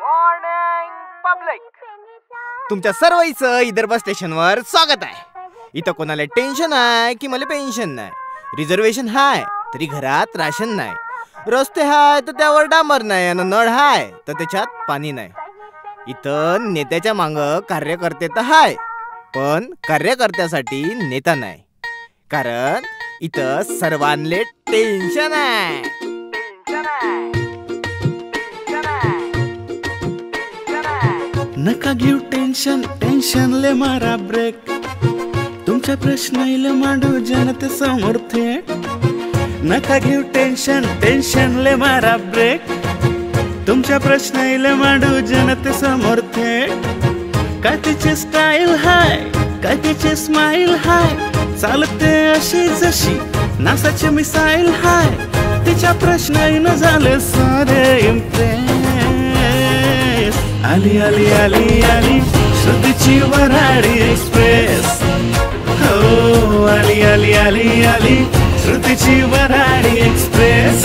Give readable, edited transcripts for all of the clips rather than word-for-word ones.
Morning public, तुमच्या सर्वांचं विदर्भ स्टेशनवर स्वागत आहे. इथं कोणाला टेन्शन आहे की मला पेन्शन नाही, रिझर्वेशन हाय तरी घरात राशन नाही, रस्ते हाय तर त्यावर डांबर नाही आणि नळ हाय तर त्याच्यात पाणी नाही. इथं नेत्याच्या मांग कार्यकर्ते तर हाय, पण कार्यकर्त्यासाठी नेता नाही. कारण इथं सर्वांले टेन्शन आहे. नका घेऊ टेन्शन, टेन्शन ले मारा ब्रेक. तुमच्या प्रश्नाला मांडू जनते समोर थेट. नका घेऊ टेन्शन, टेन्शन ले मारा ब्रेक. तुमच्या प्रश्नाला मांडू जनते समोर थेट. काय तिची स्टाईल हाय, काय तिची स्माइल हाय, चालते अशी जशी नासाची मिसाईल हाय. तिच्या प्रश्नाला झाले सारे इम्प्रेस. आली आली आली आली श्रुतीची वऱ्हाडी एक्सप्रेस. हो आली आली आली आली श्रुतीची वऱ्हाडी एक्सप्रेस.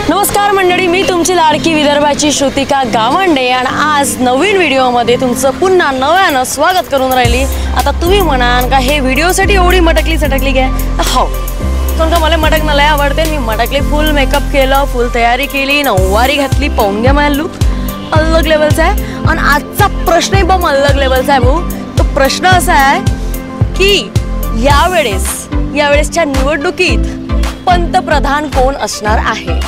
नमस्कार मंडळी, मी तुमची लाडकी विदर्भाची श्रुतिका गावंडे आणि आज नवीन व्हिडिओमध्ये तुमचं पुन्हा नव्यानं स्वागत करून राहिली. आता तुम्ही म्हणाल का हे व्हिडिओसाठी एवढी मटकली सटकली काय? हो, कारण का मला मटकणं लय आवडते. मी मटकली, फुल मेकअप केलं, फुल तयारी केली, नऊवारी घातली, पाहून घ्या माझा लुक अलग लेवलचा आहे. आणि आजचा प्रश्नही बम अलग लेवलचा आहे भाऊ. तो प्रश्न असा आहे की यावेळेसच्या निवडणुकीत पंतप्रधान कोण असणार आहे?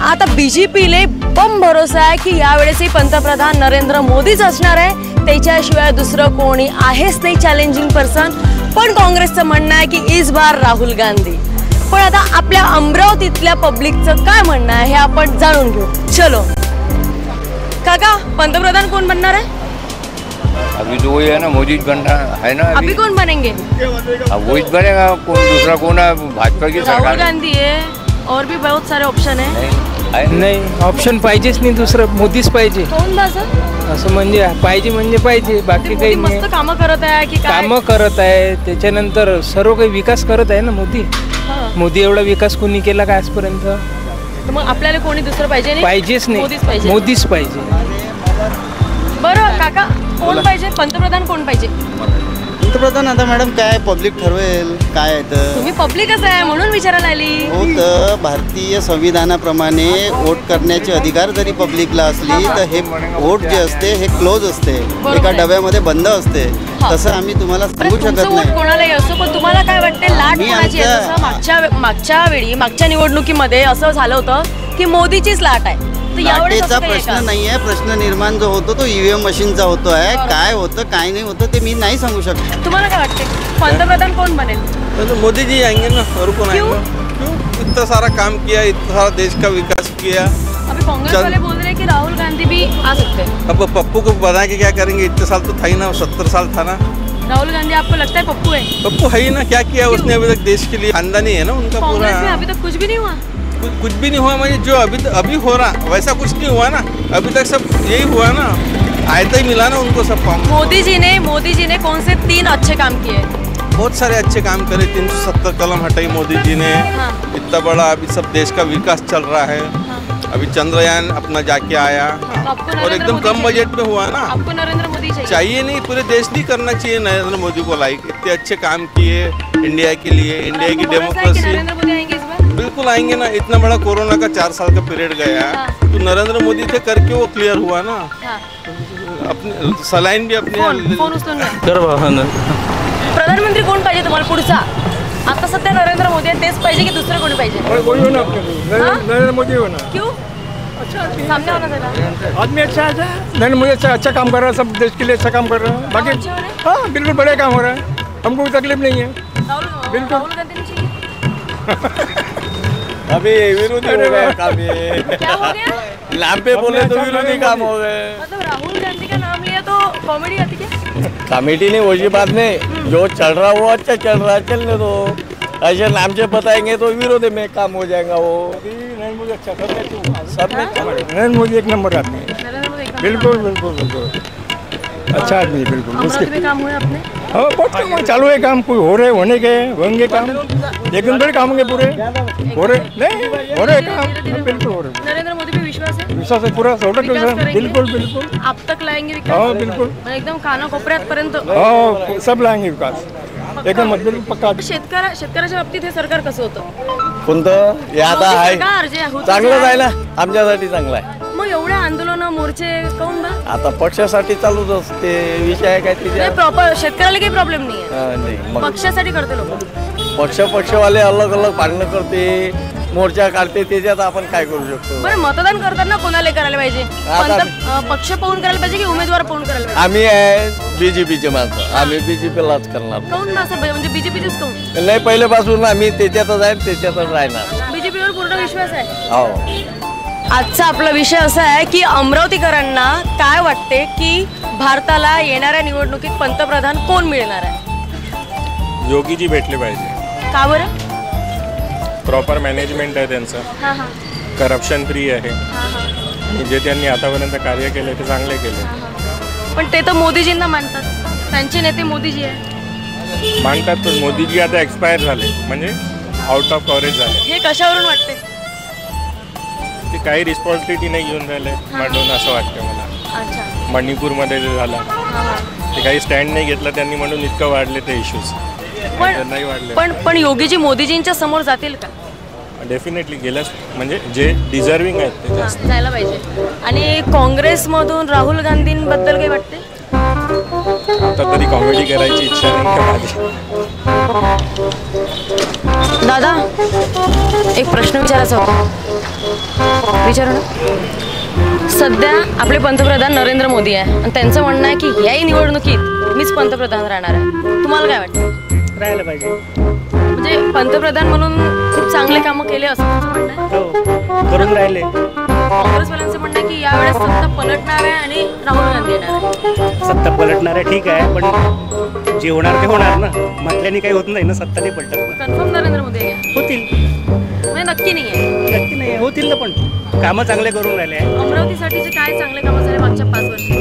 आता बीजेपीले बम भरोसा आहे की यावेळेसही पंतप्रधान नरेंद्र मोदीच असणार आहे, त्याच्याशिवाय दुसरं कोणी आहेच नाही चॅलेंजिंग पर्सन. पण काँग्रेसचं म्हणणं आहे की इस बार राहुल गांधी. पण आता आपल्या अमरावतीतल्या पब्लिकचं काय म्हणणं आहे हे आपण जाणून घेऊ. चलो काका, पंतप्रधान कोण बनणार आहे? अभी तो वही है ना, मोदी बनना है ना. अभी कौन बनेंगे? अब वही बनेगा. कौन दूसरा कौन है? भाजपा की सरकार. राहुल गांधी है और भी बहुत सारे ऑप्शन है. नाही, ऑप्शन पाहिजेच नाही, दुसरं मोदीच पाहिजे. कोण असं म्हणजे पाहिजे बाकी काही नाही. मस्त कामं करत आहे की काय? कामं करत आहे, त्याच्यानंतर सर्व काही विकास करत आहे ना मोदी. एवढा विकास कोणी केला का आजपर्यंत? मग आपल्याला कोणी दुसरं पाहिजे नाही? पाहिजेच नाही, मोदीच पाहिजे. बरं काका, कोण पाहिजे पंतप्रधान? कोण पाहिजे पंतप्रधान? आता मॅडम काय पब्लिक ठरवेल काय आहे तर. तुम्ही पब्लिकच आहे म्हणून विचारायला आली. हो, तर भारतीय संविधानाप्रमाणे वोट करण्याचे अधिकार जरी पब्लिकला असली तर हे वोट जे असते हे क्लोज असते, एका डब्यामध्ये बंद असते. तसं आम्ही तुम्हाला सांगू शकत नाही. कोणालाही असो, पण तुम्हाला काय वाटते लाट कोणाची आहे? जसं मागच्या निवडणुकीमध्ये असं झालं होतं की मोदीचीच लाट आहे. लाटेचा प्रश्न नाही आहे. प्रश्न निर्माण जो होतो तो ईव्हीएम मशीनचा होतो आहे. काय होतं काय नाही होतं ते मी नाही सांगू शकत. तुम्हाला काय वाटते पंतप्रधान कोण बनेल? तो मोदी जी आएंगे ना, और कौन आएगा? क्यों? इतना सारा काम किया, इतना सारा देश का विकास किया. अभी कांग्रेस वाले बोल रहे हैं कि राहुल गांधी भी आ सकते हैं. अब पप्पू को बना के क्या करेंगे? इतने साल तो था ही ना, 70 साल था ना. राहुल गांधी आपको लगता है पप्पू है? पप्पू है ही ना. क्या किया उसने अभी तक देश के लिए? खानदानी है ना उनका पूरा. कांग्रेस में अभी तक कुछ भी नहीं हुआ. कुछ भी नहीं हुआ. मुझे जो अभी हो रहा वैसा कुछ नहीं हुआ ना. अभी तक सब यही हुआ ना, आयता ही मिला ना उनको सब काम. मोदी जी ने कौन से 3 अच्छे काम किए? बहुत सारे अच्छे काम करे. 370 कलम हटाई मोदी जी ने. इतना बड़ा अभी सब देश का विकास चल रहा है. अभी चंद्रयान अपना जाके आया और एकदम कम बजट में हुआ ना. आपको नरेंद्र मोदी चाहिए नहीं, पूरे देश नहीं करना चाहिए नरेंद्र मोदी को लाइक. इतने अच्छे काम किए इंडिया के लिए, इंडिया की डेमोक्रेसी. बिल्कुल आएंगे ना. इतना बड़ा कोरोना का 4 साल का पीरियड गया तो नरेंद्र मोदी थे करके वो क्लियर हुआ ना. अपने सलाइन भी अपने. प्रधानमंत्री कोण पाहिजे तुम्हाला पुढचा? आता सध्या नरेंद्र मोदी आहे, तेच पाहिजे की दुसरं कोणी पाहिजे? नरेंद्र मोदी हो ना. क्यों? सामने होना चाहिए. आदमी अच्छा है, नरेंद्र मोदी अच्छा काम कर रहा है, सब देश के लिए अच्छा काम कर रहा है. बाकी हाँ, बिल्कुल बड़े काम हो रहा है, हमको कोई तकलीफ नहीं है. बिल्कुल. राहुल गांधी नहीं चाहिए. अभी विरोधी हो गए काम. ये क्या हो गया? नाम पे बोले तो विरोधी काम हो गए. मतलब राहुल गांधी का नाम लिया तो कॉमेडी आती क्या? कमेटी नहीं, वही बात नहीं. जो चल रहा वो अच्छा चल रहा है, चलने दो. ऐसे नाम से बताएंगे तो विरोध में काम हो जाएगा. वो नरेंद्र मोदी अच्छा सब नरेंद्र मोदी एक नंबर आते हैं. बिल्कुल बिल्कुल बिल्कुल. अच्छा आदमी है बिल्कुल। अमरावती में काम हुए अपने? हाँ बहुत काम चालू है, काम कोई हो रहे होने के होंगे काम, लेकिन बड़े काम होंगे पूरे हो रहे नहीं हो रहे काम बिल्कुल हो रहे। नरेंद्र मोदी पे विश्वास है? विश्वास है पूरा 100%। बिल्कुल बिल्कुल आप तक लाएंगे विकास? हाँ बिल्कुल एकदम कानाकोपऱ्यापर्यंत हाँ सब लाएंगे विकास एकदम बिल्कुल पक्का। शेतकऱ्याच्या बाबतीत हे सरकार कसं होतं? कोणतं हे आता आहे सरकार जे होतं चांगलंच आहे ना, आमच्यासाठी चांगलं आहे। मग एवढे आंदोलन मोर्चे काऊन बा? आता पक्षासाठी चालूच असते विषय आहे काय तिथे प्रॉपर शेतकऱ्याला काही प्रॉब्लेम नाही नाही मग पक्षासाठी करते लोक पक्षवाले अलग अलग भांडणं करते मोर्चा काढते त्याच्यात आपण काय करू शकतो? बरं मतदान करताना कोणाला करायला पाहिजे? पक्ष पाहून करायला पाहिजे की उमेदवार पाहून करायला पाहिजे? आम्ही आहे बीजेपीचे माणसं, आम्ही बीजेपीलाच करणार। काऊन असं म्हणजे बीजेपीचेच काऊन? नाही पहिल्यापासून आम्ही त्याच्यातच आहे त्याच्यातच राहणार। बीजेपीवर पूर्ण विश्वास आहे? हो। आजचा आपला विषय असा आहे की अमरावतीकरांना काय वाटते की भारताला येणाऱ्या निवडणुकीत पंतप्रधान कोण मिळणार आहे? योगीजी भेटले पाहिजे। का बरं? प्रॉपर मॅनेजमेंट आहे त्यांचं, करप्शन फ्री आहे आणि जे त्यांनी आतापर्यंत कार्य केले ते चांगले केले। पण ते तर मोदीजींना मानतात, त्यांचे नेते मोदीजी आहे मानतात, पण मोदीजी आता एक्सपायर झाले म्हणजे आउट ऑफ कव्हरेज झाले। हे कशावरून वाटते? ते काही रिस्पॉन्सिबिलिटी नाही घेऊन राहिले म्हणून असं वाटतं मला। अच्छा मणिपूरमध्ये जे झालं ते काही स्टँड नाही घेतला त्यांनी म्हणून इतकं वाढले ते इश्यूज नाही वाढले। पण योगीजी मोदीजींच्या समोर जातील का? डेफिनेटली गेल्यास म्हणजे जे डिझर्विंग आहेत ते जास्त जायला पाहिजे। आणि काँग्रेसमधून राहुल गांधींबद्दल काही वाटते? आता तरी कॉमेडी करायची इच्छा नाही माझी। दादा एक प्रश्न विचारायचा होता, विचारू ना। सध्या आपले पंतप्रधान नरेंद्र मोदी आहे आणि त्यांचं म्हणणं आहे की याही निवडणुकीत मीच पंतप्रधान राहणार आहे, तुम्हाला काय वाटतं? राहायला पाहिजे म्हणजे पंतप्रधान म्हणून खूप चांगले कामं केले असं तुमचं म्हणणं आहे? हो करून राहिले। काँग्रेसवाल्यांचं म्हणणं आहे की यावेळेस सत्ता पलटणार आहे आणि राहुल गांधी येणार आहे। सत्ता पलटणार आहे ठीक आहे, पण जे होणार ते होणार ना, म्हटल्याने काही होत नाही ना, सत्ता नाही पलटत ना। कन्फर्म नरेंद्र मोदी आहे? होतील म्हणजे नक्की नाही आहे? नक्की नाही होतील ना, पण कामं चांगले करून राहिले आहे। अमरावतीसाठीचे काय चांगले कामं झाले मागच्या 5 वर्षात?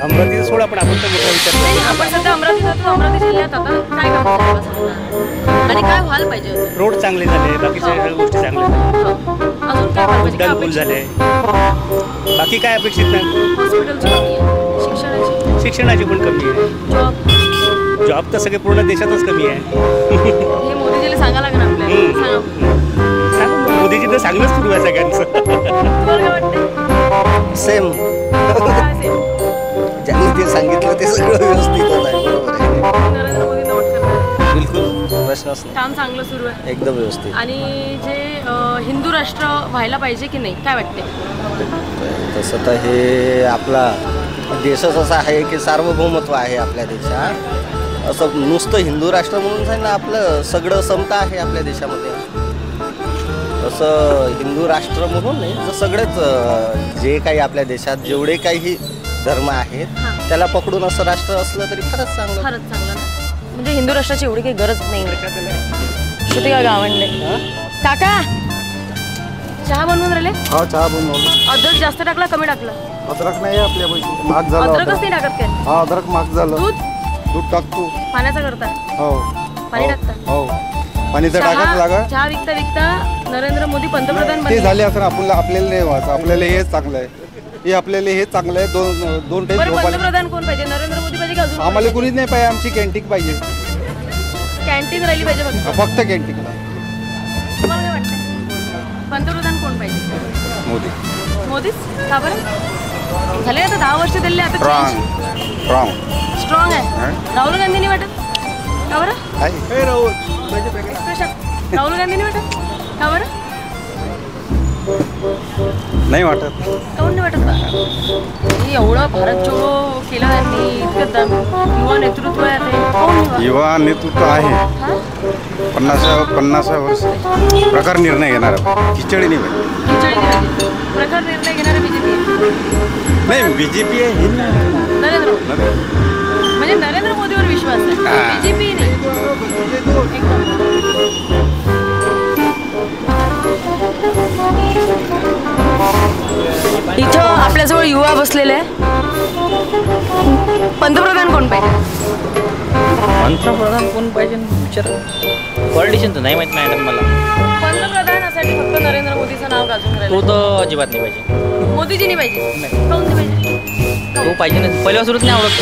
अमरावतीचं सोडा, पण आपण तर मोठा विचार नाही आपण सध्या अमरावतीत होतो, अमरावती जिल्ह्यात आता काय कामं झाले बा समजा? आणि काय व्हायला पाहिजे होतं? रोड चांगले झाले, बाकीच्या गोष्टी चांगल्या झाल्या, अजून काय व्हायला पाहिजे? पूल झाले, बाकी काय अपेक्षित नाही। हॉस्पिटलची कमी आहे, शिक्षणाची पण कमी आहे, जॉब तर सगळे पूर्ण देशातच कमी आहे। हे मोदीजीला सांगा लागेल आपल्याला। मोदीजी तर सांगणंच सुरू आहे सगळ्यांचं। तुम्हाला काय वाटतं? सेम ज्यांनी ते सांगितलं ते सगळं व्यवस्थित आहे, बरोबर आहे। नरेंद्र मोदींना वाटतं बिलकुल प्रश्नच नाही, काम चांगलं सुरू आहे एकदम व्यवस्थित। आणि जे हिंदू राष्ट्र व्हायला पाहिजे की नाही काय वाटते? तसं तर हे आपला देशच असा आहे की सार्वभौमत्व आहे आपल्या देशात, असं नुसतं हिंदू राष्ट्र म्हणून सांग ना, आपलं सगळं समता आहे आपल्या देशामध्ये। असं हिंदू राष्ट्र म्हणून नाही, तर सगळेच जे काही आपल्या देशात जेवढे काही धर्म आहेत त्याला पकडून असं राष्ट्र असलं तरी फारच चांगलं। फारच चांगलं ना, म्हणजे हिंदू राष्ट्राची एवढी काही गरज नाही। श्रुतिका गावंडे काका चहा बनवून राहिले? हा चहा बनवलं। अद्रक जास्त टाकला कमी टाकला? अद्रक नाही आपल्या पैसे महाग झालं, अद्रकच नाही टाकत काय? हा अद्रक महाग झालं। दूध टाकतो पाण्याचा करता? हो पाणी टाकता? हो पाणी तर टाकाच लागा। चहा विकता विकता नरेंद्र मोदी पंतप्रधान ते झाले असं आपल्याला नाही व्हायचं, आपल्याला हेच चांगलं आहे, हे आपल्याला हेच चांगलं आहे। दोन टाईम पंतप्रधान कोण पाहिजे? नरेंद्र मोदी पाहिजे का अजून? आम्हाला कुणीच नाही पाहिजे, आमची कॅन्टीन पाहिजे, कॅन्टीन राहिली पाहिजे फक्त कॅन्टीनला। तुम्हाला काय वाटतं पंतप्रधान कोण पाहिजे? मोदी। मोदीच का बरं? झाले आता 10 वर्ष दिले, आता स्ट्रॉंग आहे। राहुल गांधी नाही वाटत का बरं? राहुल गांधी नाही वाटत का बरं? नाही वाटत। काऊन नाही वाटत? एवढं भारत जोडो केला त्यांनी, इतकं युवा नेतृत्व आहे ते, युवा नेतृत्व आहे, 50 वर्ष प्रकार निर्णय घेणार, खिचडी नाही पाहिजे, प्रकार निर्णय घेणारे बीजेपी नाही, बीजेपी आहे नरेंद्र म्हणजे नरेंद्र मोदीवर विश्वास आहे, बीजेपी नाही। इथं आपल्याजवळ युवा बसलेले आहे, पंतप्रधान कोण पाहिजे? पंतप्रधान कोण पाहिजे विचार पॉलिटिशियन तर नाही माहित मॅडम मला. पंतप्रधानासाठी फक्त नरेंद्र मोदीचं नाव गाजून राहिलं. तो तर अजिबात नाही पाहिजे. मोदीजी नाही पाहिजे. काहून नाही पाहिजे? तो पाहिजे नाही. पहिल्यापासूनच नाही आवडत.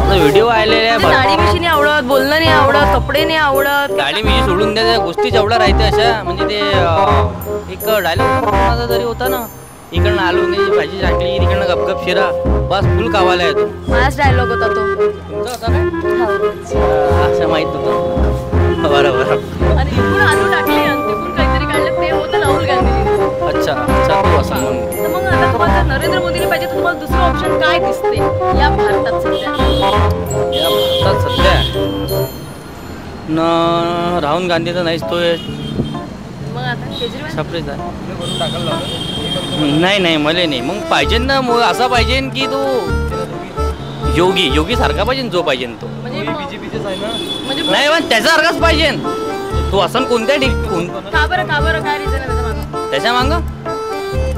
व्हिडिओ आलेले आहे. दाढी मिशी नाही आवडत, बोलणं नाही आवडत, कपडे नाही आवडत. दाढी मिशी सोडून द्या, गोष्टी जेवढ्या राहते अशा म्हणजे ते एक डायलॉग जरी होता ना, इकडनं आलू नाही भाजी टाकली, तिकडनं गपगप शिरा, बस फुल कावाला येतो. माझाच डायलॉग होता तो. तुमचा होता काय? असं माहित होतं. बरोबर. आणि इकडून आलू टाकले आणि तिकडून काहीतरी काढलं, ते होतं राहुल गांधी. अच्छा अच्छा, तो असं म्हणून. तर मग आता तुम्हाला नरेंद्र मोदीने पाहिजे, तुम्हाला दुसरं ऑप्शन काय दिसते या भारतात सध्या? या भारतात सध्या न राहुल गांधी तर नाहीच, तो मग आता केजरीवाल छपरीच आहे. नाही नाही मला नाही. मग पाहिजे ना, असा पाहिजे की तो योगी सारखा पाहिजे जो पाहिजे तो. नाही पण त्याच्यासारखाच पाहिजे तो. असं कोणत्या का बरं काय रिझन आहे त्याच्या मागं?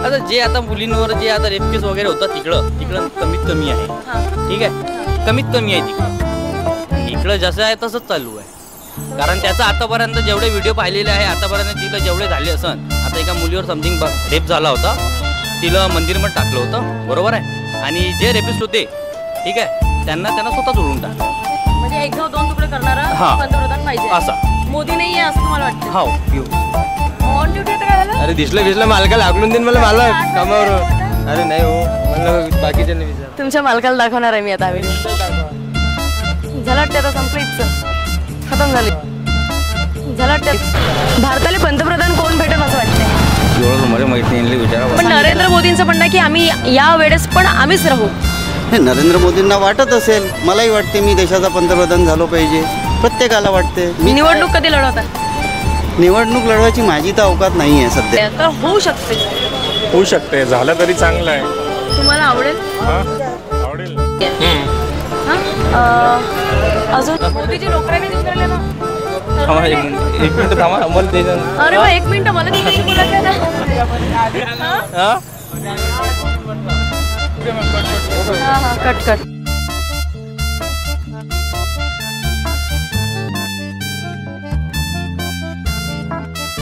आता जे आता मुलींवर जे आता रेप केस वगैरे होतात तिकडं कमीत कमी आहे. ठीक आहे, कमीत कमी आहे तिकडं. इकडं जसं आहे तसंच चालू आहे. कारण त्याचा आतापर्यंत जेवढे व्हिडिओ पाहिलेले आहे, आतापर्यंत तिला जेवढे झाले असन, आता एका मुलीवर समथिंग रेप झाला होता, तिला मंदिरमध्ये टाकलं होतं, बरोबर आहे. आणि जे रेपिस्ट होते ठीक आहे, त्यांना स्वतः सोडून टाकलं. म्हणजे एक दोन तुकडे करणारा पंतप्रधान पाहिजे असा. मोदी नाही आहे असं तुम्हाला वाटतं? हो. ऑन ड्युटी आता काय झालं? अरे दिसलं मालका लागून देईन मला कामावर. अरे नाही हो, म्हणलं बाकीच्या नाही विचार. तुमच्या मालकाला दाखवणार आहे मी आता व्हिडिओ. झालं वाटतं आता संपलं, खतम झाली. झालं वाटतं भारताला पंतप्रधान कोण भेटेल असं वाटतंय? एवढं मला माहिती नाही, विचारा. पण नरेंद्र मोदींचं म्हणणं की आम्ही या वेळेस पण आम्हीच राहू. हे नरेंद्र मोदींना वाटत असेल, मलाही वाटते मी देशाचा पंतप्रधान झालो पाहिजे, प्रत्येकाला वाटते. निवडणूक कधी लढवता? निवडणूक लढवायची माझी तर अवकात नाही आहे सध्या. तर होऊ शकते झालं तरी चांगलं आहे. तुम्हाला आवडेल? आवडेल. अजून मोदीची नोकऱ्याने देऊन राहिले ना. एक मिनिट थांबा, मला ते. अरे बा, एक मिनिट मला तिथे बोलायचं ना. कट